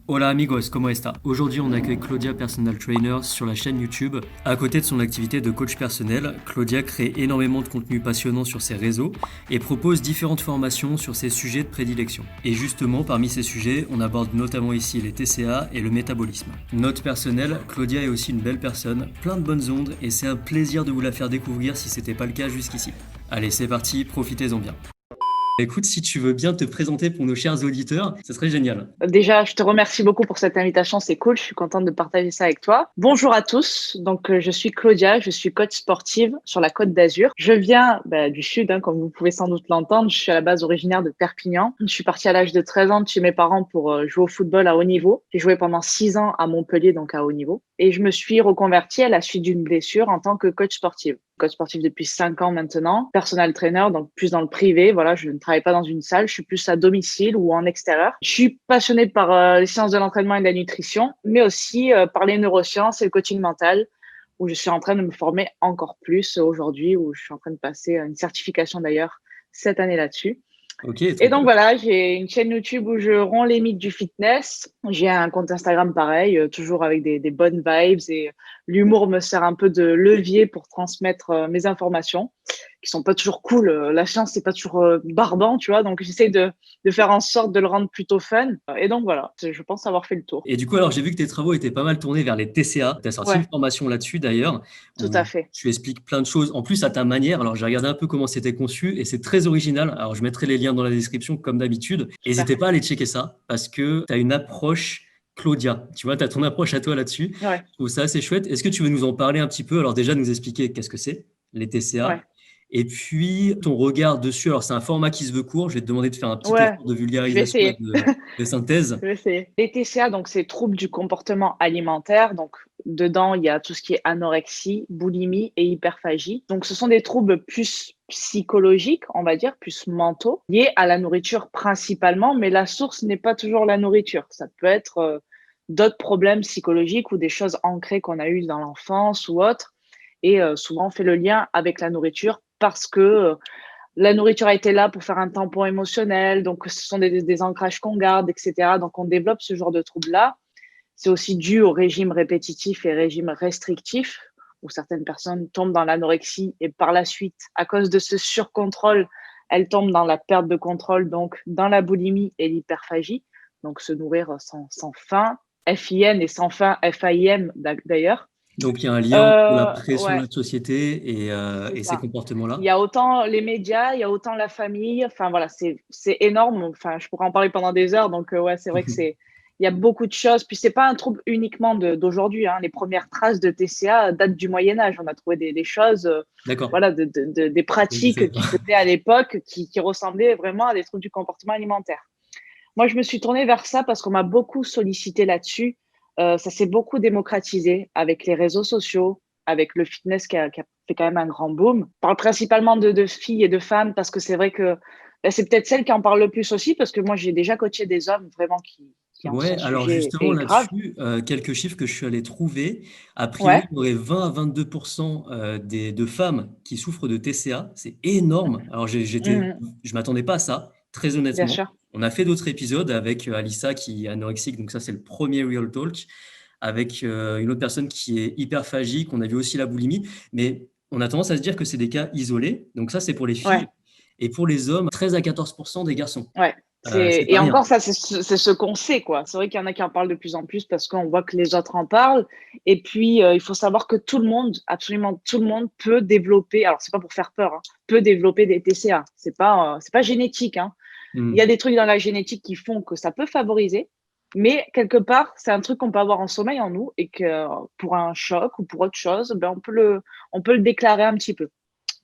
Hola amigos, ¿cómo está? Aujourd'hui, on accueille Claudia Personal Trainer sur la chaîne YouTube. À côté de son activité de coach personnel, Claudia crée énormément de contenu passionnant sur ses réseaux et propose différentes formations sur ses sujets de prédilection. Et justement, parmi ces sujets, on aborde notamment ici les TCA et le métabolisme. Note personnelle, Claudia est aussi une belle personne, plein de bonnes ondes et c'est un plaisir de vous la faire découvrir si c'était pas le cas jusqu'ici. Allez, c'est parti, profitez-en bien. Écoute, si tu veux bien te présenter pour nos chers auditeurs, ce serait génial. Déjà, je te remercie beaucoup pour cette invitation, c'est cool, je suis contente de partager ça avec toi. Bonjour à tous, je suis Claudia, je suis coach sportive sur la Côte d'Azur. Je viens du sud, comme vous pouvez sans doute l'entendre, je suis à la base originaire de Perpignan. Je suis partie à l'âge de 13 ans de chez mes parents pour jouer au football à haut niveau. J'ai joué pendant 6 ans à Montpellier, donc à haut niveau. Et je me suis reconvertie à la suite d'une blessure en tant que coach sportive. Coach sportif depuis 5 ans maintenant, personal trainer, donc plus dans le privé. Voilà, je ne travaille pas dans une salle, je suis plus à domicile ou en extérieur. Je suis passionnée par les sciences de l'entraînement et de la nutrition, mais aussi par les neurosciences et le coaching mental, où je suis en train de me former encore plus aujourd'hui, où je suis en train de passer une certification d'ailleurs cette année là-dessus. Ok, Et trop donc cool. voilà, j'ai une chaîne YouTube où je romps les mythes du fitness. J'ai un compte Instagram pareil, toujours avec des bonnes vibes et l'humour me sert un peu de levier pour transmettre mes informations qui sont pas toujours cool. La science, c'est pas toujours barbant, tu vois. Donc j'essaie de faire en sorte de le rendre plutôt fun. Et donc voilà, je pense avoir fait le tour. Et du coup, alors j'ai vu que tes travaux étaient pas mal tournés vers les TCA. Tu as sorti une Ouais, formation là-dessus d'ailleurs, tout à où fait. tu expliques plein de choses, en plus à ta manière. Alors j'ai regardé un peu comment c'était conçu et c'est très original. Alors je mettrai les liens dans la description comme d'habitude. N'hésitez Super. pas à aller checker ça parce que tu as une approche Claudia. Tu vois, tu as ton approche à toi là-dessus. Ouais, Je trouve ça assez chouette. Est-ce que tu veux nous en parler un petit peu? Alors déjà nous expliquer qu'est-ce que c'est, les TCA. ouais. Et puis ton regard dessus. Alors c'est un format qui se veut court. Je vais te demander de faire un petit Ouais, effort de je vais vulgarisation et essayer. de synthèse. Je vais essayer. Les TCA, donc c'est troubles du comportement alimentaire. Donc dedans, il y a tout ce qui est anorexie, boulimie et hyperphagie. Donc ce sont des troubles plus psychologiques, on va dire, plus mentaux, liés à la nourriture principalement, mais la source n'est pas toujours la nourriture. Ça peut être d'autres problèmes psychologiques ou des choses ancrées qu'on a eues dans l'enfance ou autre. Et souvent, on fait le lien avec la nourriture parce que la nourriture a été là pour faire un tampon émotionnel, donc ce sont des ancrages qu'on garde, etc. Donc on développe ce genre de troubles-là. C'est aussi dû au régime répétitif et régime restrictif, où certaines personnes tombent dans l'anorexie et par la suite, à cause de ce surcontrôle, elles tombent dans la perte de contrôle, donc dans la boulimie et l'hyperphagie, donc se nourrir sans faim, FIN et sans faim, FAIM d'ailleurs. Donc, il y a un lien entre la pression de Ouais, la société c'est et ces ça. Il comportements-là. y a autant les médias, il y a autant la famille. Enfin, voilà, c'est énorme. Enfin, je pourrais en parler pendant des heures. Donc, ouais, c'est vrai que il y a beaucoup de choses. Puis, c'est pas un trouble uniquement d'aujourd'hui, hein. Les premières traces de TCA datent du Moyen-Âge. On a trouvé des choses, D'accord. voilà, des Je ne savais pratiques pas. qui se faisaient à l'époque qui ressemblaient vraiment à des troubles du comportement alimentaire. Moi, je me suis tournée vers ça parce qu'on m'a beaucoup sollicité là-dessus. Ça s'est beaucoup démocratisé avec les réseaux sociaux, avec le fitness qui a fait quand même un grand boom. Je parle principalement de filles et de femmes parce que c'est vrai que c'est peut-être celles qui en parlent le plus aussi parce que moi, j'ai déjà coaché des hommes vraiment qui en Ouais, sont alors sujets justement et grave. là-dessus, quelques chiffres que je suis allé trouver. A priori, Ouais. il y aurait 20 à 22% de femmes qui souffrent de TCA. C'est énorme. Alors Mhm. je m'attendais pas à ça, très Bien honnêtement. sûr. On a fait d'autres épisodes avec Alissa qui est anorexique, donc ça c'est le premier Real Talk, avec une autre personne qui est hyperphagique. On a vu aussi la boulimie, mais on a tendance à se dire que c'est des cas isolés. Donc ça c'est pour les filles. Ouais. Et pour les hommes, 13 à 14% des garçons. Ouais. C'est Et pas rien. encore, ça, c'est ce qu'on sait, quoi. C'est vrai qu'il y en a qui en parlent de plus en plus parce qu'on voit que les autres en parlent. Et puis, il faut savoir que tout le monde, absolument tout le monde peut développer, alors c'est pas pour faire peur, hein, peut développer des TCA. C'est pas génétique, hein. Il y a Hmm. des trucs dans la génétique qui font que ça peut favoriser, mais quelque part, c'est un truc qu'on peut avoir en sommeil en nous et que pour un choc ou pour autre chose, on peut le déclarer un petit peu.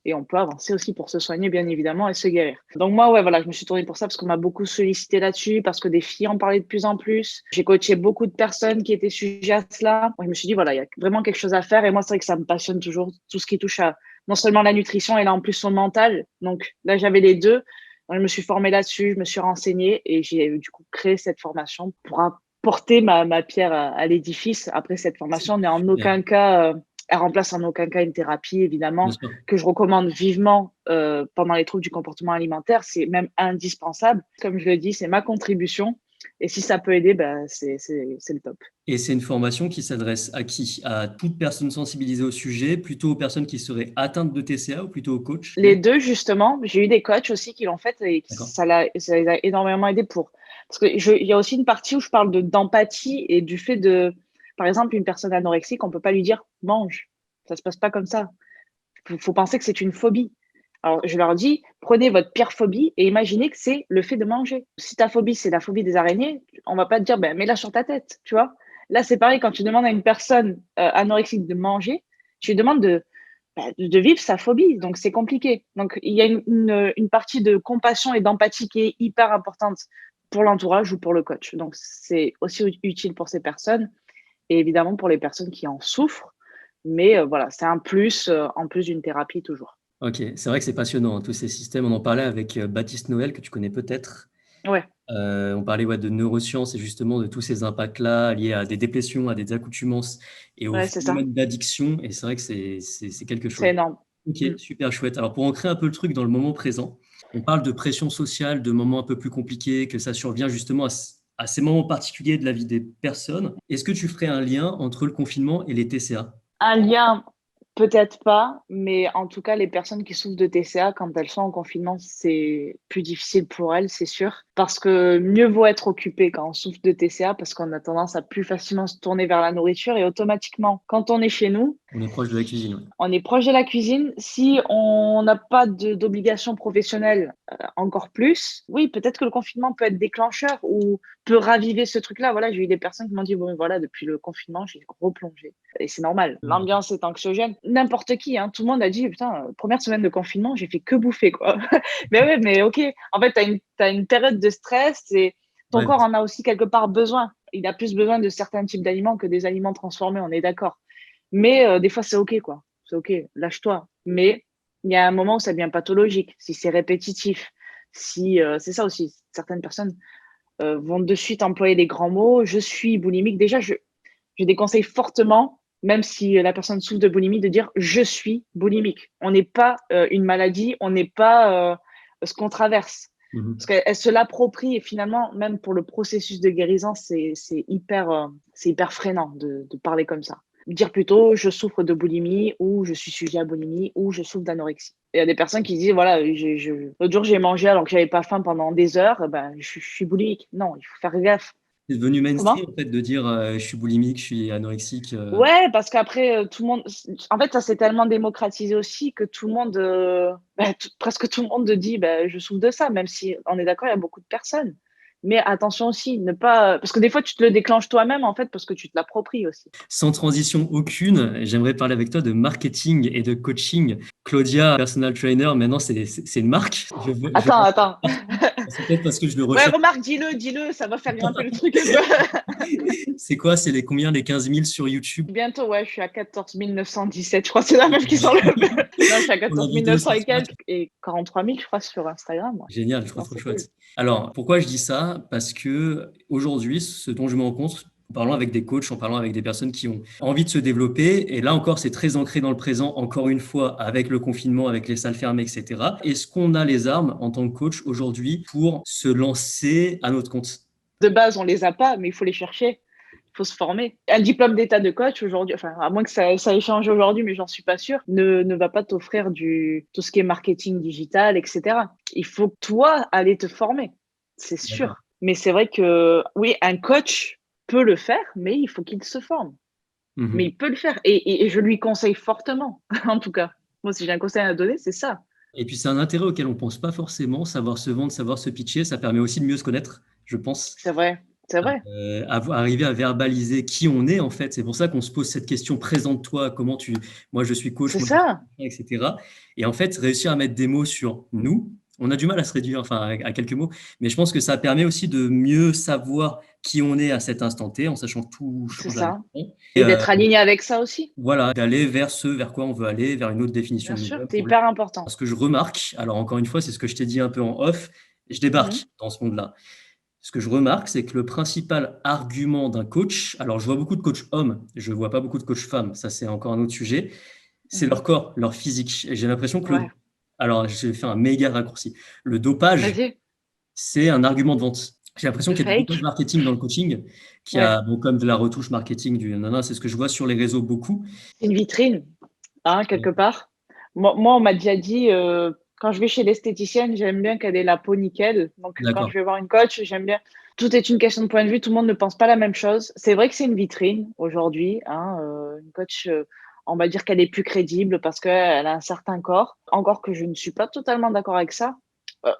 Et on peut avancer aussi pour se soigner, bien évidemment, et se guérir. Donc moi, ouais, voilà, je me suis tournée pour ça parce qu'on m'a beaucoup sollicité là-dessus, parce que des filles en parlaient de plus en plus. J'ai coaché beaucoup de personnes qui étaient sujets à cela. Donc, je me suis dit, voilà, il y a vraiment quelque chose à faire. Et moi, c'est vrai que ça me passionne toujours, tout ce qui touche à non seulement la nutrition, et là, en plus, son mental. Donc là, j'avais les deux. Donc, je me suis formée là-dessus, je me suis renseignée et j'ai du coup créé cette formation pour apporter ma pierre à l'édifice. Après cette formation, n'est en Super, aucun cas, elle remplace en aucun cas une thérapie, bien évidemment sûr. que je recommande vivement pendant les troubles du comportement alimentaire. C'est même indispensable. Comme je le dis, c'est ma contribution. Et si ça peut aider, ben, c'est le top. Et c'est une formation qui s'adresse à qui? À toute personne sensibilisée au sujet, plutôt aux personnes qui seraient atteintes de TCA ou plutôt aux coachs Les même? deux, justement, j'ai eu des coachs aussi qui l'ont fait et D'accord, ça les a énormément aidés pour parce que il y a aussi une partie où je parle d'empathie et du fait de par exemple, une personne anorexique, on peut pas lui dire: «Mange». Ça se passe pas comme ça. Faut penser que c'est une phobie. Alors je leur dis: «Prenez votre pire phobie et imaginez que c'est le fait de manger». Si ta phobie, c'est la phobie des araignées, on va pas te dire: «Ben, mets-la sur ta tête», tu vois? Là, c'est pareil quand tu demandes à une personne, anorexique de manger, tu lui demandes de vivre sa phobie, donc c'est compliqué. Donc il y a une partie de compassion et d'empathie qui est hyper importante pour l'entourage ou pour le coach. Donc c'est aussi utile pour ces personnes et évidemment pour les personnes qui en souffrent. Mais voilà, c'est un plus, en plus d'une thérapie toujours. OK. C'est vrai que c'est passionnant, hein, tous ces systèmes. On en parlait avec, Baptiste Noël que tu connais peut-être. Ouais, On parlait, ouais, de neurosciences et justement de tous ces impacts-là liés à des dépressions, à des accoutumances et au ouais, c'est ça. phénomène d'addiction et c'est vrai que c'est quelque C'est chose. énorme. OK, Mmh. super chouette. Alors pour ancrer un peu le truc dans le moment présent, on parle de pression sociale, de moments un peu plus compliqués, que ça survient justement à ces moments particuliers de la vie des personnes. Est-ce que tu ferais un lien entre le confinement et les TCA? Un lien, peut-être pas, mais en tout cas, les personnes qui souffrent de TCA, quand elles sont en confinement, c'est plus difficile pour elles, c'est sûr. Parce que mieux vaut être occupé quand on souffre de TCA, parce qu'on a tendance à plus facilement se tourner vers la nourriture et automatiquement, quand on est chez nous, On est proche de la cuisine, ouais. on est proche de la cuisine. Si on n'a pas d'obligation professionnelle, encore plus, oui, peut-être que le confinement peut être déclencheur ou peut raviver ce truc-là. Voilà, j'ai eu des personnes qui m'ont dit: «Bon, voilà, depuis le confinement, j'ai replongé» et c'est normal. Mmh. L'ambiance est anxiogène. N'importe qui, hein, tout le monde a dit: «Putain, 1re semaine de confinement, j'ai fait que bouffer, quoi». Mais ouais, mais OK. En fait, tu as une période de stress et ton Ouais, corps en a aussi quelque part besoin. Il a plus besoin de certains types d'aliments que des aliments transformés, on est d'accord. Mais des fois, c'est OK, quoi. C'est OK, lâche-toi. Mais il y a un moment où ça devient pathologique, si c'est répétitif, si, c'est ça aussi, certaines personnes, vont de suite employer les grands mots: «Je suis boulimique». Déjà, je déconseille fortement, même si la personne souffre de boulimie, de dire: «Je suis boulimique». On n'est pas, une maladie, on n'est pas, ce qu'on traverse. mmh. Parce qu'elle se l'approprie et finalement, même pour le processus de guérison, c'est hyper freinant de parler comme ça. Dire plutôt: «Je souffre de boulimie» ou «Je suis sujet à boulimie» ou «Je souffre d'anorexie». Il y a des personnes qui disent: «Voilà, l'autre jour, j'ai mangé alors que j'avais pas faim pendant des heures, ben, je suis boulimique». Non, il faut faire gaffe. C'est devenu mainstream Comment? en fait de dire, «Je suis boulimique, je suis anorexique», Ouais, parce qu'après, tout le monde en fait, ça s'est tellement démocratisé aussi que tout le monde, bah, presque tout le monde dit: «Bah, je souffre de ça», même si on est d'accord, il y a beaucoup de personnes. Mais attention aussi, ne pas parce que des fois, tu te le déclenches toi-même, en fait, parce que tu te l'appropries aussi. Sans transition aucune, j'aimerais parler avec toi de marketing et de coaching. Claudia, personal trainer, maintenant c'est une marque. Je Attends, attends. c'est peut-être parce que je le Ouais, recherche. remarque, dis-le, ça va faire grimper le truc un peu. C'est quoi? C'est les combien? Les 15 000 sur YouTube? Bientôt, ouais, je suis à 14 917. Je crois que c'est la même qui sort le non, je suis à Pour la 14 vidéo 900 sur et Slack. quelques et 43 000, je crois, sur Instagram, ouais. Génial, trop, Non, trop c'est cool. chouette. Alors, pourquoi je dis ça? Parce qu'aujourd'hui, ce dont je me rends compte, en parlant avec des coachs, en parlant avec des personnes qui ont envie de se développer, et là encore, c'est très ancré dans le présent, encore une fois, avec le confinement, avec les salles fermées, etc. Est-ce qu'on a les armes en tant que coach aujourd'hui pour se lancer à notre compte? De base, on les a pas, mais il faut les chercher. Il faut se former. Un diplôme d'état de coach aujourd'hui, enfin, à moins que ça ait changé aujourd'hui, mais j'en suis pas sûre, ne va pas t'offrir tout ce qui est marketing digital, et cetera. Il faut que toi, aller te former, c'est D'accord. sûr. Mais c'est vrai que oui, un coach peut le faire, mais il faut qu'il se forme. Mais Mmh. il peut le faire et je lui conseille fortement, en tout cas. Moi, si j'ai un conseil à donner, c'est ça. Et puis c'est un intérêt auquel on pense pas forcément, savoir se vendre, savoir se pitcher, ça permet aussi de mieux se connaître, je pense. C'est vrai, c'est vrai. Arriver à verbaliser qui on est en fait. C'est pour ça qu'on se pose cette question: «Présente-toi, comment tu moi je suis coach, C'est moi je suis ça, machin» et cetera. Et en fait, réussir à mettre des mots sur nous, on a du mal à se réduire, enfin à quelques mots, mais je pense que ça permet aussi de mieux savoir qui on est à cet instant T, en sachant que tout c'est change à ça l'instant et et d'être aligné avec ça aussi. voilà, d'aller vers ce vers quoi on veut aller, vers une autre définition Bien de sûr, nous-mêmes c'est pour le hyper important. parce que je remarque, alors encore une fois, c'est ce que je t'ai dit un peu en off, je Mmh. débarque dans ce monde-là. Ce que je remarque, c'est que le principal argument d'un coach, alors je vois beaucoup de coachs hommes, je vois pas beaucoup de coachs femmes, ça c'est encore un autre sujet, c'est Mmh. leur corps, leur physique. Et j'ai l'impression que Ouais, alors j'ai fait un méga raccourci. Le dopage, vas-y. c'est un argument de vente. J'ai l'impression qu'il y a du dopage fake. marketing dans le coaching, qui Ouais, a bon, comme de la retouche marketing du nana, c'est ce que je vois sur les réseaux beaucoup. c'est une vitrine, hein, quelque part. Moi, on m'a déjà dit, quand je vais chez l'esthéticienne, j'aime bien qu'elle ait la peau nickel. Donc, quand D'accord. je vais voir une coach, j'aime bien. Tout est une question de point de vue. Tout le monde ne pense pas la même chose. C'est vrai que c'est une vitrine aujourd'hui, hein, une coach, on va dire qu'elle est plus crédible parce qu'elle a un certain corps. Encore que je ne suis pas totalement d'accord avec ça.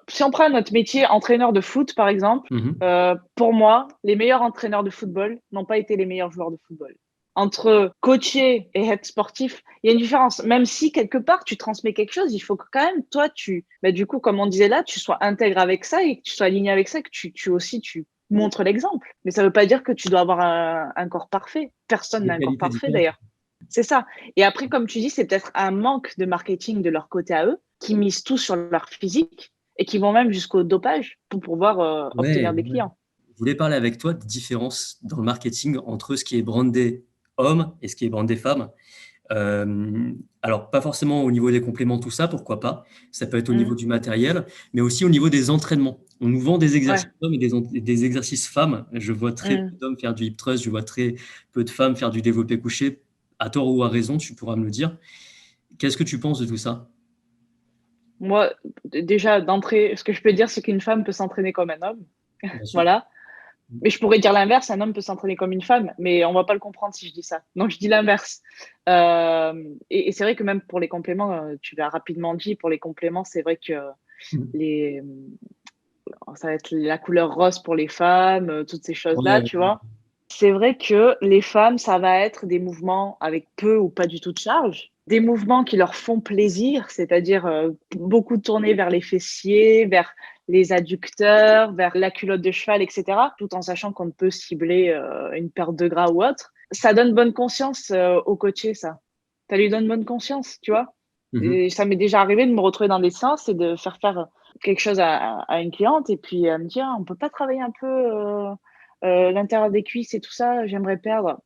Si on prend notre métier, entraîneur de foot, par exemple, Mhm. pour moi, les meilleurs entraîneurs de football n'ont pas été les meilleurs joueurs de football. Entre coacher et être sportif, il y a une différence. Même si quelque part tu transmets quelque chose, il faut que quand même toi du coup comme on disait là, tu sois intègre avec ça et que tu sois aligné avec ça, que tu montres l'exemple. Mais ça ne veut pas dire que tu dois avoir un corps parfait. Personne Des n'a un corps qualités parfait différentes. d'ailleurs. C'est ça. Et après, comme tu dis, c'est peut-être un manque de marketing de leur côté à eux, qui misent tout sur leur physique et qui vont même jusqu'au dopage pour pouvoir Ouais, obtenir des ouais. clients. Je voulais parler avec toi de différence dans le marketing entre ce qui est brandé homme et ce qui est brandé femme. Alors, pas forcément au niveau des compléments, tout ça, pourquoi pas. Ça peut être au niveau Mm. du matériel, mais aussi au niveau des entraînements. On nous vend des Ouais. exercices hommes et des exercices femmes. Je vois très peu Mm. d'hommes faire du hip thrust, je vois très peu de femmes faire du développé couché. À tort ou à raison, tu pourras me le dire. Qu'est-ce que tu penses de tout ça? Moi, déjà, d'entrée, ce que je peux dire, c'est qu'une femme peut s'entraîner comme un homme. Bien sûr. Voilà. Mais je pourrais dire l'inverse, un homme peut s'entraîner comme une femme, mais on va pas le comprendre si je dis ça. Donc je dis l'inverse. Et c'est vrai que même pour les compléments, tu l'as rapidement dit, pour les compléments, c'est vrai que Mhm. les, ça va être la couleur rose pour les femmes, toutes ces Ouais, choses-là, tu ouais. vois. C'est vrai que les femmes, ça va être des mouvements avec peu ou pas du tout de charge, des mouvements qui leur font plaisir, c'est-à-dire beaucoup tournés vers les fessiers, vers les adducteurs, vers la culotte de cheval, etc., tout en sachant qu'on ne peut cibler une perte de gras ou autre. Ça donne bonne conscience au coaché, ça. Ça lui donne bonne conscience, tu vois. Mhm. Et ça m'est déjà arrivé de me retrouver dans des séances et de faire quelque chose à une cliente et puis elle me dit ah, on peut pas travailler un peu l'intérieur des cuisses et tout ça, j'aimerais perdre.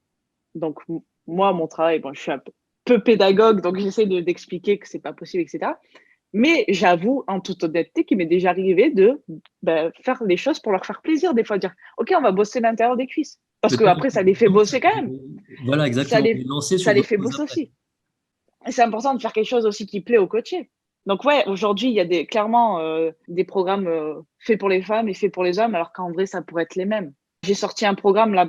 Donc, moi, mon travail, bon, je suis un peu pédagogue, donc j'essaie d'expliquer que c'est pas possible, etc. Mais j'avoue, en toute honnêteté, qu'il m'est déjà arrivé de faire des choses pour leur faire plaisir, des fois, dire, OK, on va bosser l'intérieur des cuisses. Parce que Peut-être après, ça les fait bosser quand même. voilà, Ça exactement. les, Les lancer ça sur les d'autres fait choses bosser après. aussi. Et c'est important de faire quelque chose aussi qui plaît au coaché. Donc ouais, aujourd'hui, il y a clairement des programmes faits pour les femmes et faits pour les hommes, alors qu'en vrai, ça pourrait être les mêmes. J'ai sorti un programme là,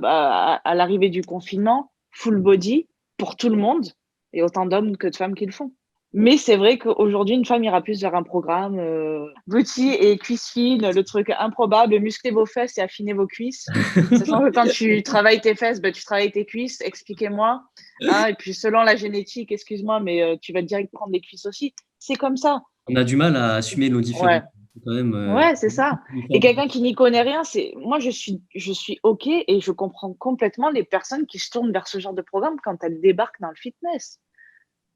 à l'arrivée du confinement, full body, pour tout le monde, et autant d'hommes que de femmes qui le font. Mais c'est vrai qu'aujourd'hui, une femme ira plus vers un programme booty et cuisses fines, le truc improbable, muscler vos fesses et affiner vos cuisses. Sachant que quand tu travailles tes fesses, tu travailles tes cuisses, expliquez-moi. Hein, et puis selon la génétique, excuse-moi, mais tu vas direct prendre les cuisses aussi. C'est comme ça. On a du mal à assumer nos différences. Ouais, C'est quand même ouais, c'est beaucoup ça. plus Et fort. quelqu'un qui n'y connaît rien, moi je suis OK et je comprends complètement les personnes qui se tournent vers ce genre de programme quand elles débarquent dans le fitness.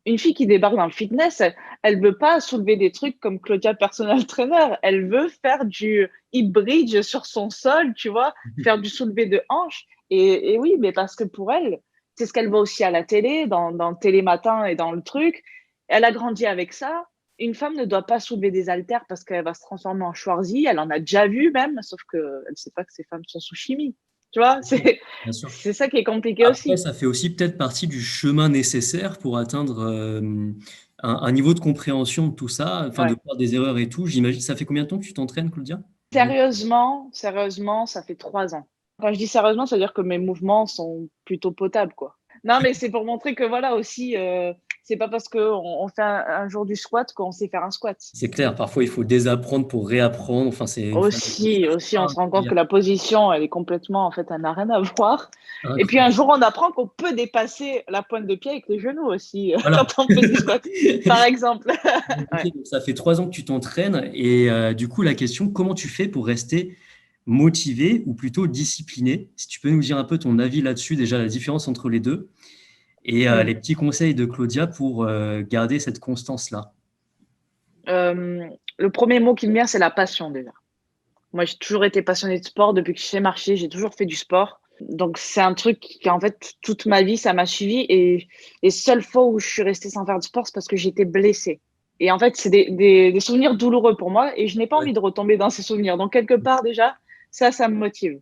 Une fille qui débarque dans le fitness, elle veut pas soulever des trucs comme Claudia Personal Trainer. Elle veut faire du hip bridge sur son sol, tu vois, faire du soulevé de hanche. Et oui, mais parce que pour elle, c'est ce qu'elle voit aussi à la télé, dans le Télématin et dans le truc. Elle a grandi avec ça. Une femme ne doit pas soulever des haltères parce qu'elle va se transformer en Schwarzy. Elle en a déjà vu même, sauf qu'elle ne sait pas que ces femmes sont sous chimie. Tu vois, Bien sûr. c'est, Bien sûr. c'est ça qui est compliqué Après, aussi. ça fait aussi peut-être partie du chemin nécessaire pour atteindre un niveau de compréhension de tout ça, enfin de Ouais. faire des erreurs et tout. J'imagine, ça fait combien de temps que tu t'entraînes, Claudia? Sérieusement, ça fait 3 ans. Quand je dis sérieusement, ça veut dire que mes mouvements sont plutôt potables, quoi. Non, mais c'est pour montrer que voilà aussi, c'est pas parce qu'on fait un jour du squat qu'on sait faire un squat. C'est clair, parfois il faut désapprendre pour réapprendre. Enfin, c'est une fin de Aussi, on se rend compte carrière. que la position, elle est complètement, en fait, elle n'a rien à voir. Et puis un Incroyable. jour, on apprend qu'on peut dépasser la pointe de pied avec les genoux aussi, Voilà. quand on fait du squat, par exemple. Ok, Ouais. donc ça fait 3 ans que tu t'entraînes et du coup la question, comment tu fais pour rester motivé ou plutôt discipliné? Si tu peux nous dire un peu ton avis là-dessus, déjà la différence entre les deux et les Mm. petits conseils de Claudia pour garder cette constance-là. Le premier mot qui me vient, c'est la passion déjà. Moi, j'ai toujours été passionnée de sport depuis que je sais marcher. J'ai toujours fait du sport. Donc, c'est un truc qui, en fait, toute ma vie, ça m'a suivi. Et les seules fois où je suis restée sans faire de sport, c'est parce que j'étais blessée. Et en fait, c'est des souvenirs douloureux pour moi et je n'ai pas Ouais. envie de retomber dans ces souvenirs. Donc, quelque part, déjà, Ça me motive.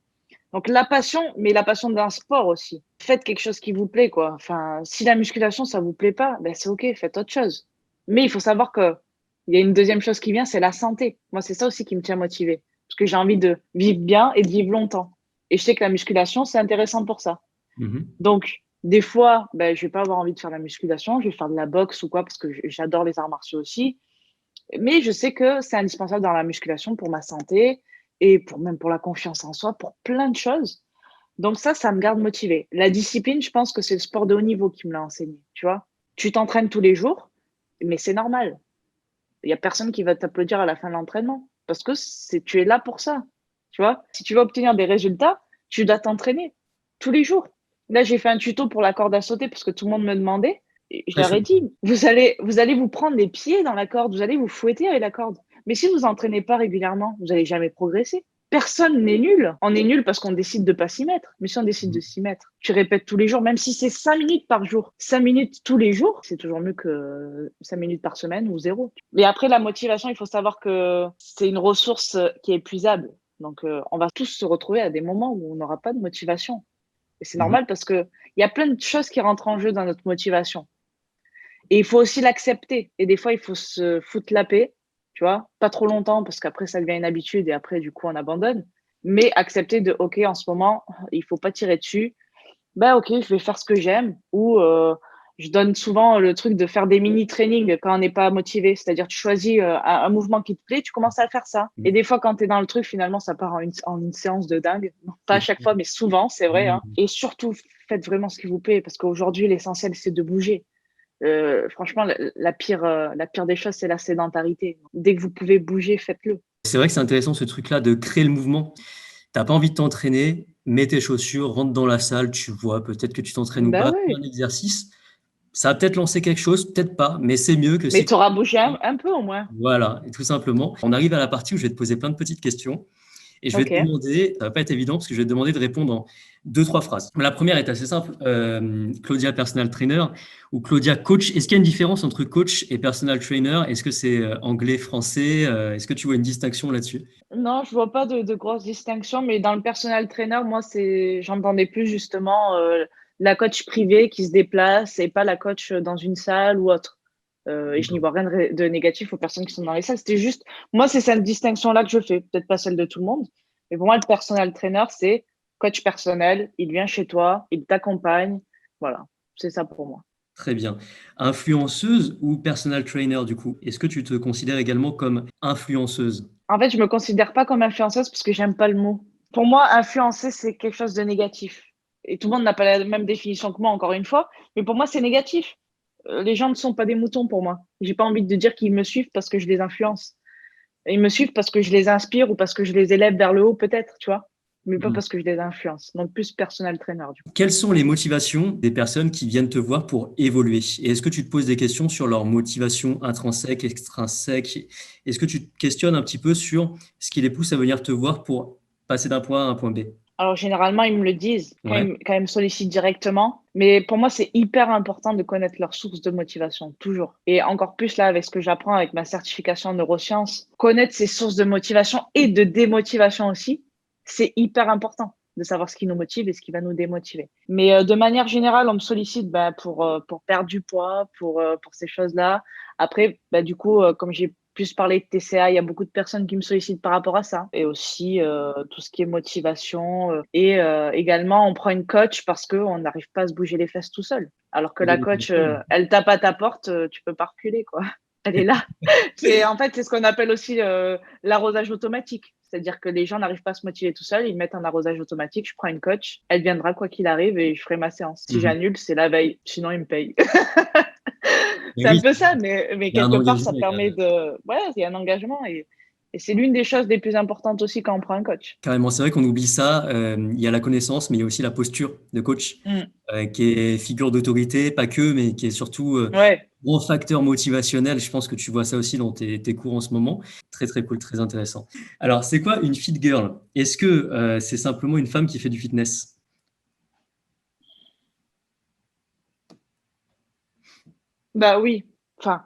Donc la passion, mais la passion d'un sport aussi. Faites quelque chose qui vous plaît, quoi. Enfin, si la musculation, ça vous plaît pas, ben c'est OK, faites autre chose. Mais il faut savoir que il y a une deuxième chose qui vient, c'est la santé. Moi, c'est ça aussi qui me tient motivée. Parce que j'ai envie de vivre bien et de vivre longtemps. Et je sais que la musculation, c'est intéressant pour ça. Mhm. Donc, des fois, ben, je vais pas avoir envie de faire de la musculation, je vais faire de la boxe ou quoi, parce que j'adore les arts martiaux aussi. Mais je sais que c'est indispensable dans la musculation pour ma santé et pour même pour la confiance en soi, pour plein de choses. Donc ça me garde motivée. La discipline, je pense que c'est le sport de haut niveau qui me l'a enseigné, tu vois. Tu t'entraînes tous les jours, mais c'est normal. Il y a personne qui va t'applaudir à la fin de l'entraînement parce que tu es là pour ça, tu vois. Si tu veux obtenir des résultats, tu dois t'entraîner tous les jours. Là, j'ai fait un tuto pour la corde à sauter parce que tout le monde me demandait. Et je Très leur ai chouette. dit, vous allez vous prendre les pieds dans la corde, vous allez vous fouetter avec la corde. Mais si vous entraînez pas régulièrement, vous allez jamais progresser. Personne n'est nul. On est nul parce qu'on décide de pas s'y mettre. Mais si on décide de s'y mettre, tu répètes tous les jours, même si c'est 5 minutes par jour, 5 minutes tous les jours, c'est toujours mieux que 5 minutes par semaine ou zéro. Mais après, la motivation, il faut savoir que c'est une ressource qui est épuisable. Donc, on va tous se retrouver à des moments où on n'aura pas de motivation. Et c'est Mhm. normal parce que il y a plein de choses qui rentrent en jeu dans notre motivation. Et il faut aussi l'accepter. Et des fois, il faut se foutre la paix, tu vois, pas trop longtemps parce qu'après, ça devient une habitude et après, du coup, on abandonne. Mais accepter de, OK, en ce moment, il faut pas tirer dessus. Ben, OK, je vais faire ce que j'aime. Ou je donne souvent le truc de faire des mini-trainings quand on n'est pas motivé. C'est-à-dire, tu choisis un mouvement qui te plaît, tu commences à faire ça. Et des fois, quand tu es dans le truc, finalement, ça part en une séance de dingue. Non, pas à chaque fois, mais souvent, c'est vrai. Hein. Mhm. Et surtout, faites vraiment ce qui vous plaît parce qu'aujourd'hui, l'essentiel, c'est de bouger. Franchement, la pire des choses, c'est la sédentarité. Dès que vous pouvez bouger, faites-le. C'est vrai que c'est intéressant ce truc-là de créer le mouvement. T'as pas envie de t'entraîner, mets tes chaussures, rentre dans la salle, tu vois, peut-être que tu t'entraînes ou Ben pas, fais oui. un exercice. Ça va peut-être lancer quelque chose, peut-être pas, mais c'est mieux que Mais si tu auras bougé un peu au moins. voilà, et tout simplement. On arrive à la partie où je vais te poser plein de petites questions et je vais te OK. demander, ça va pas être évident parce que je vais te demander de répondre en deux, trois phrases. La première est assez simple. Claudia, personal trainer ou Claudia, coach. Est-ce qu'il y a une différence entre coach et personal trainer? Est-ce que c'est anglais, français? Est-ce que tu vois une distinction là-dessus? Non, je vois pas de grosses distinctions, mais dans le personal trainer, moi, j'entendais plus justement la coach privée qui se déplace et pas la coach dans une salle ou autre. Et je n'y D'accord. vois rien de négatif aux personnes qui sont dans les salles. C'était juste, moi, c'est cette distinction-là que je fais, peut-être pas celle de tout le monde, mais pour moi, le personal trainer, c'est coach personnel, il vient chez toi, il t'accompagne, voilà, c'est ça pour moi. Très bien. Influenceuse ou personal trainer du coup? Est-ce que tu te considères également comme influenceuse? En fait, je me considère pas comme influenceuse parce que j'aime pas le mot. Pour moi, influencer, c'est quelque chose de négatif. Et tout le monde n'a pas la même définition que moi, encore une fois. Mais pour moi, c'est négatif. Les gens ne sont pas des moutons pour moi. J'ai pas envie de dire qu'ils me suivent parce que je les influence. Ils me suivent parce que je les inspire ou parce que je les élève vers le haut, peut-être, tu vois. Mais pas Mhm. parce que je les influence. Donc, plus personal trainer, du coup. Quelles sont les motivations des personnes qui viennent te voir pour évoluer? Et est-ce que tu te poses des questions sur leur motivation intrinsèque, extrinsèque? Est-ce que tu te questionnes un petit peu sur ce qui les pousse à venir te voir pour passer d'un point A à un point B? Alors, généralement, ils me le disent Ouais. quand ils me sollicitent directement. Mais pour moi, c'est hyper important de connaître leur source de motivation, toujours. Et encore plus là, avec ce que j'apprends avec ma certification en neurosciences, connaître ses sources de motivation et de démotivation aussi, c'est hyper important de savoir ce qui nous motive et ce qui va nous démotiver. Mais de manière générale, on me sollicite pour perdre du poids, pour ces choses-là. Après, du coup, comme j'ai plus parlé de TCA, il y a beaucoup de personnes qui me sollicitent par rapport à ça. Et aussi tout ce qui est motivation. Et également, on prend une coach parce qu'on n'arrive pas à se bouger les fesses tout seul. Alors que la coach, elle tape à ta porte, tu peux pas reculer, quoi. Elle est là. En fait, c'est ce qu'on appelle aussi l'arrosage automatique. C'est-à-dire que les gens n'arrivent pas à se motiver tout seuls, ils mettent un arrosage automatique, je prends une coach, elle viendra quoi qu'il arrive et je ferai ma séance. Si Mhm. j'annule, c'est la veille, sinon ils me payent. Mais C'est un oui, peu ça, mais il y a un quelque part, ça engagement. permet de. Ouais, il y a un engagement et c'est l'une des choses les plus importantes aussi quand on prend un coach. Carrément, c'est vrai qu'on oublie ça. Il y a la connaissance, mais il y a aussi la posture de coach, Mm. qui est figure d'autorité, pas que, mais qui est surtout Ouais. gros facteur motivationnel. Je pense que tu vois ça aussi dans tes cours en ce moment. Très, très cool, très intéressant. Alors, c'est quoi une fit girl? Est-ce que c'est simplement une femme qui fait du fitness? Bah oui. Enfin,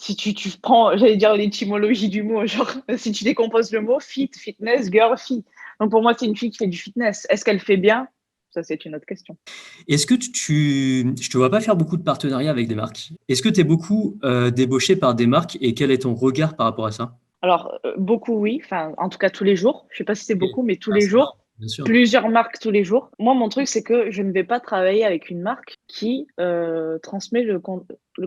Si tu prends, j'allais dire l'étymologie du mot, genre, si tu décomposes le mot fit, fitness, girl, fille. Donc pour moi, c'est une fille qui fait du fitness. Est-ce qu'elle fait bien? Ça, c'est une autre question. Est-ce que je te vois pas faire beaucoup de partenariats avec des marques. Est-ce que tu es beaucoup débauché par des marques et quel est ton regard par rapport à ça? Alors, beaucoup, oui. Enfin, en tout cas, tous les jours. Je sais pas si c'est Ok. beaucoup, mais tous Ah, les ça va, jours. bien sûr. Plusieurs marques tous les jours. Moi, mon truc, c'est que je ne vais pas travailler avec une marque qui transmet le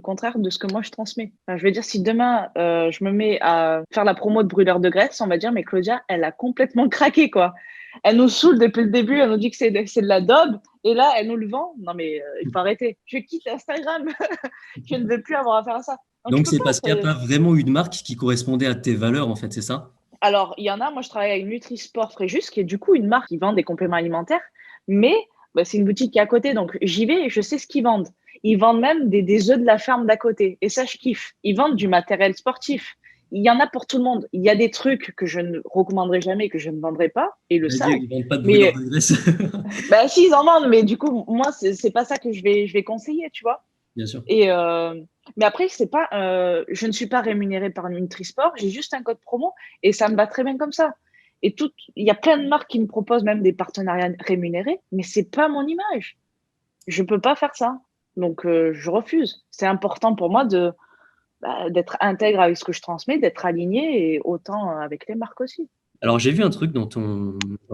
contraire de ce que moi je transmets. Enfin, je veux dire, si demain je me mets à faire la promo de brûleur de graisse, on va dire, mais Claudia, elle a complètement craqué, quoi. Elle nous saoule depuis le début, elle nous dit que c'est de la daube, et là, elle nous le vend. Non, mais il faut arrêter. Je quitte Instagram. Je ne veux plus avoir affaire à ça. Donc, tu Donc peux c'est pas. parce qu'il n'y a pas vraiment eu de marque qui correspondait à tes valeurs, en fait, c'est ça? Alors, il y en a, moi je travaille avec Nutri-Sport Fréjus, qui est du coup une marque qui vend des compléments alimentaires, mais bah, c'est une boutique qui est à côté, donc j'y vais et je sais ce qu'ils vendent. Ils vendent même des œufs de la ferme d'à côté, et ça je kiffe. Ils vendent du matériel sportif. Il y en a pour tout le monde. Il y a des trucs que je ne recommanderai jamais, que je ne vendrai pas, et ils le J'allais savent. dire, ils vendent pas de brûleur Mais de graisse. bah, si, ils en vendent, mais du coup, moi, c'est pas ça que je vais conseiller, tu vois. Bien sûr. Et mais après, c'est pas, je ne suis pas rémunérée par Nutri-Sport, j'ai juste un code promo et ça me va très bien comme ça. Et tout, il y a plein de marques qui me proposent même des partenariats rémunérés, mais c'est pas mon image. Je peux pas faire ça. Donc je refuse. C'est important pour moi d'être intègre avec ce que je transmets, d'être aligné et autant avec les marques aussi. Alors j'ai vu un truc dans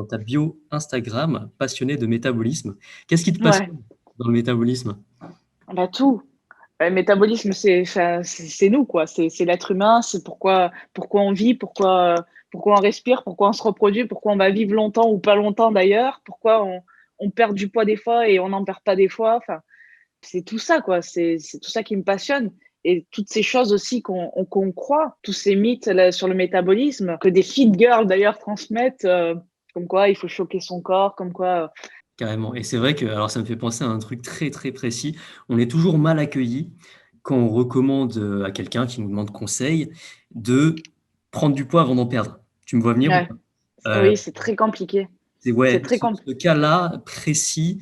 ta bio Instagram, passionné de métabolisme. Qu'est-ce qui te Ouais, passionne dans le métabolisme? bah tout. Le métabolisme, enfin, c'est nous, quoi. C'est l'être humain, c'est pourquoi on vit, pourquoi on respire, pourquoi on se reproduit, pourquoi on va vivre longtemps ou pas longtemps d'ailleurs, pourquoi on perd du poids des fois et on n'en perd pas des fois. Enfin, c'est tout ça, quoi. C'est tout ça qui me passionne. Et toutes ces choses aussi qu'on croit, tous ces mythes là, sur le métabolisme, que des fit girls d'ailleurs transmettent, comme quoi il faut choquer son corps, comme quoi. Carrément. Et c'est vrai que, alors ça me fait penser à un truc très très précis. On est toujours mal accueilli quand on recommande à quelqu'un qui nous demande conseil de prendre du poids avant d'en perdre. Tu me vois venir ou Ouais. pas? Oui, c'est très compliqué. C'est C'est ouais, très ce compliqué. cas-là précis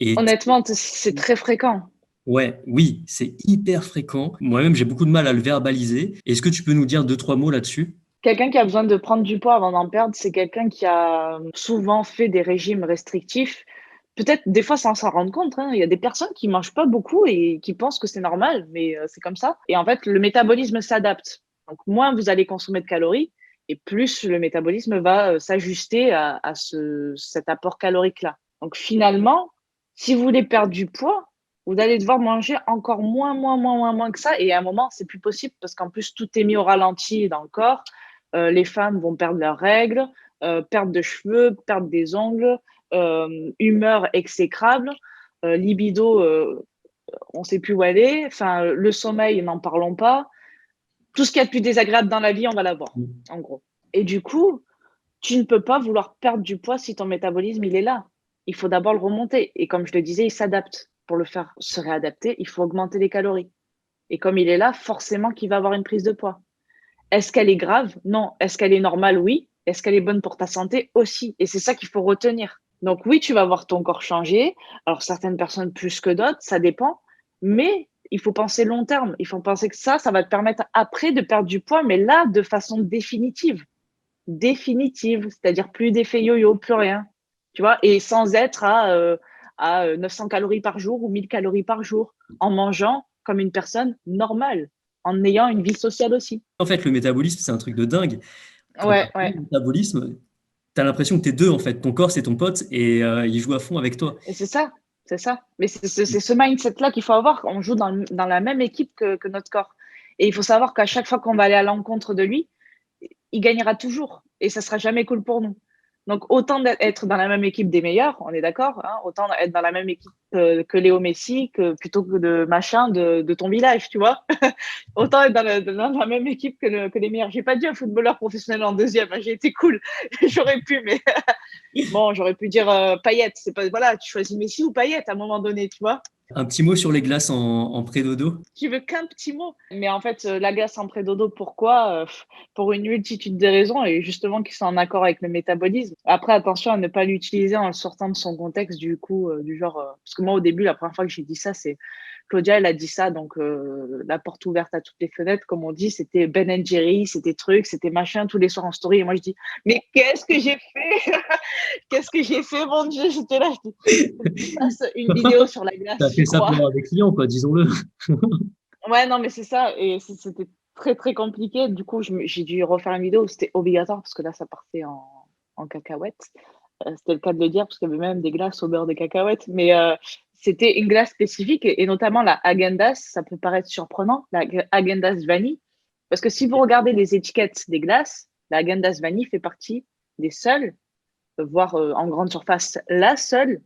est Honnêtement, c'est très fréquent. ouais, oui, c'est hyper fréquent. Moi-même, j'ai beaucoup de mal à le verbaliser. Est-ce que tu peux nous dire deux, trois mots là-dessus? Quelqu'un qui a besoin de prendre du poids avant d'en perdre, c'est quelqu'un qui a souvent fait des régimes restrictifs. Peut-être des fois sans s'en rendre compte, hein. Il y a des personnes qui mangent pas beaucoup et qui pensent que c'est normal, mais c'est comme ça. Et en fait, le métabolisme s'adapte. Donc moins vous allez consommer de calories et plus le métabolisme va s'ajuster à cet apport calorique-là. Donc finalement, si vous voulez perdre du poids, vous allez devoir manger encore moins que ça. Et à un moment, c'est plus possible parce qu'en plus, tout est mis au ralenti dans le corps. Les femmes vont perdre leurs règles, perdre de cheveux, perdre des ongles, humeur exécrable, libido, on ne sait plus où elle est, enfin, le sommeil, n'en parlons pas. Tout ce qu'il y a de plus désagréable dans la vie, on va l'avoir, en gros. Et du coup, tu ne peux pas vouloir perdre du poids si ton métabolisme, il est là. Il faut d'abord le remonter. Et comme je le disais, il s'adapte. Pour le faire se réadapter, il faut augmenter les calories. Et comme il est là, forcément qu'il va avoir une prise de poids. Est-ce qu'elle est grave? Non. Est-ce qu'elle est normale? Oui. Est-ce qu'elle est bonne pour ta santé? Aussi. Et c'est ça qu'il faut retenir. Donc oui, tu vas voir ton corps changer. Alors certaines personnes plus que d'autres, ça dépend. Mais il faut penser long terme. Il faut penser que ça va te permettre après de perdre du poids, mais là, de façon définitive. Définitive, c'est-à-dire plus d'effet yo-yo, plus rien. Tu vois, et sans être à 900 calories par jour ou 1000 calories par jour, en mangeant comme une personne normale, en ayant une vie sociale aussi. En fait, le métabolisme, c'est un truc de dingue. Quand tu as Ouais, un ouais. bon métabolisme, tu as l'impression que tu es deux, en fait. Ton corps, c'est ton pote et il joue à fond avec toi. Et c'est ça, c'est ça. Mais c'est ce mindset-là qu'il faut avoir. On joue dans la même équipe que notre corps. Et il faut savoir qu'à chaque fois qu'on va aller à l'encontre de lui, il gagnera toujours. Et ça sera jamais cool pour nous. Donc, autant être dans la même équipe des meilleurs, on est d'accord, hein, autant être dans la même équipe que Léo Messi, plutôt que de machin de ton village, tu vois. Autant être dans la même équipe que les meilleurs. J'ai pas dit un footballeur professionnel en deuxième, hein, j'ai été cool. J'aurais pu, mais bon, j'aurais pu dire Payet. C'est pas, voilà, tu choisis Messi ou Payet à un moment donné, tu vois. Un petit mot sur les glaces en pré-dodo? Tu veux qu'un petit mot. Mais en fait, la glace en pré-dodo, pourquoi? Pour une multitude de raisons et justement qui sont en accord avec le métabolisme. Après, attention à ne pas l'utiliser en le sortant de son contexte, du coup, du genre, parce que moi, au début, la première fois que j'ai dit ça, c'est Claudia, elle a dit ça, donc la porte ouverte à toutes les fenêtres, comme on dit, c'était Ben Jerry, c'était truc, c'était machin, tous les soirs en story. Et moi, je dis, mais qu'est-ce que j'ai fait? Qu'est-ce que j'ai fait, mon Dieu? J'étais là, je dis, faut que tu fasses une vidéo sur la Tu as glace, fait je ça pour crois. avoir des clients, quoi, disons-le. Ouais, non, mais c'est ça. Et c'était très, très compliqué. Du coup, j'ai dû refaire une vidéo où c'était obligatoire parce que là, ça partait en cacahuète. C'était le cas de le dire parce qu'il y avait même des glaces au beurre de cacahuète. Mais c'était une glace spécifique et notamment la Häagen-Dazs. Ça peut paraître surprenant, la Häagen-Dazs vanille. Parce que si vous regardez les étiquettes des glaces, la Häagen-Dazs vanille fait partie des seules, voire en grande surface, la seule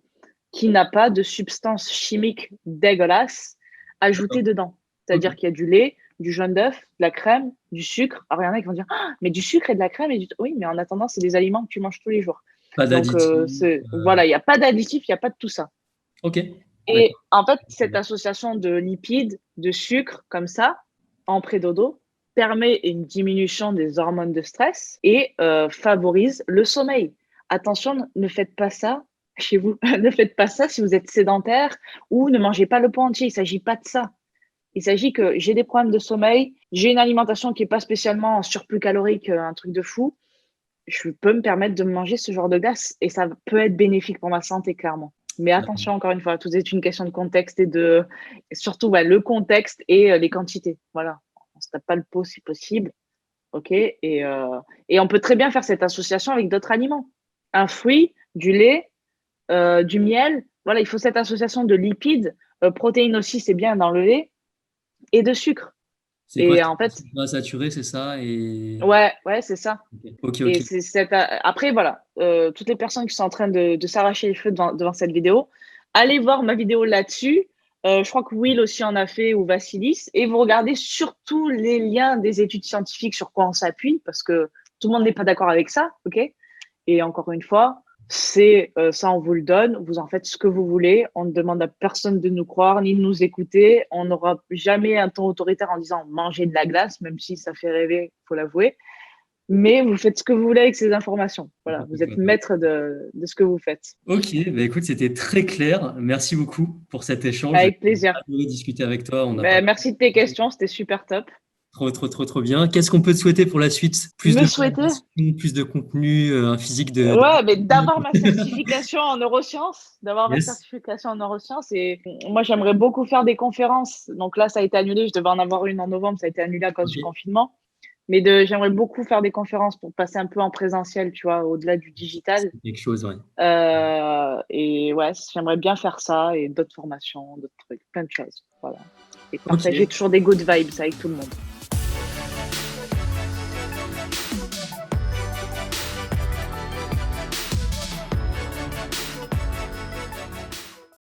qui n'a pas de substance chimique dégueulasse ajoutée dedans. Ok. C'est-à-dire qu'il y a du lait, du jaune d'œuf, de la crème, du sucre. Alors, il y en a qui vont dire, ah, mais du sucre et de la crème et du... Oui, mais en attendant, c'est des aliments que tu manges tous les jours. Pas Donc, d'additifs. voilà, il n'y a pas d'additif, il n'y a pas de tout ça. Ok, Et d'accord. en fait, cette association de lipides, de sucre, comme ça, en pré-dodo, permet une diminution des hormones de stress et favorise le sommeil. Attention, ne faites pas ça chez vous. Ne faites pas ça si vous êtes sédentaire ou ne mangez pas le pot entier. Il ne s'agit pas de ça. Il s'agit que j'ai des problèmes de sommeil, j'ai une alimentation qui n'est pas spécialement en surplus calorique, un truc de fou. Je peux me permettre de manger ce genre de glace et ça peut être bénéfique pour ma santé, clairement. Mais D'accord. attention, encore une fois, tout est une question de contexte et surtout le contexte et les quantités. Voilà, on se tape pas le pot si possible, ok. Et on peut très bien faire cette association avec d'autres aliments, un fruit, du lait, du miel. Voilà, il faut cette association de lipides, protéines aussi, c'est bien dans le lait et de sucre. C'est quoi? Et C'est en fait, pas saturé, c'est ça? Et... ouais, c'est ça. Ok, Et ok. c'est après, voilà, toutes les personnes qui sont en train de s'arracher les cheveux devant cette vidéo, allez voir ma vidéo là-dessus. Je crois que Will aussi en a fait ou Vassilis. Et vous regardez surtout les liens des études scientifiques sur quoi on s'appuie, parce que tout le monde n'est pas d'accord avec ça, ok? Et encore une fois, c'est ça, on vous le donne. Vous en faites ce que vous voulez. On ne demande à personne de nous croire ni de nous écouter. On n'aura jamais un ton autoritaire en disant mangez de la glace, même si ça fait rêver, faut l'avouer. Mais vous faites ce que vous voulez avec ces informations. Voilà, vous êtes maître de ce que vous faites. Ok, bah écoute, c'était très clair. Merci beaucoup pour cet échange. Avec J'ai plaisir. adoré discuter avec toi. On n'a pas Merci de tes questions, c'était super top. trop, trop, trop, trop bien. Qu'est-ce qu'on peut te souhaiter pour la suite? Plus Me de souhaiter, formation, plus de contenu, un physique de... ouais, mais d'avoir ma certification en neurosciences, Yes. et moi j'aimerais beaucoup faire des conférences. Donc là, ça a été annulé. Je devais en avoir une en novembre, ça a été annulé à cause Ok, du confinement. Mais j'aimerais beaucoup faire des conférences pour passer un peu en présentiel, tu vois, au-delà du digital. c'est quelque chose, ouais. Et ouais, j'aimerais bien faire ça et d'autres formations, d'autres trucs, plein de choses. Voilà. Et Ok, partager toujours des good vibes avec tout le monde.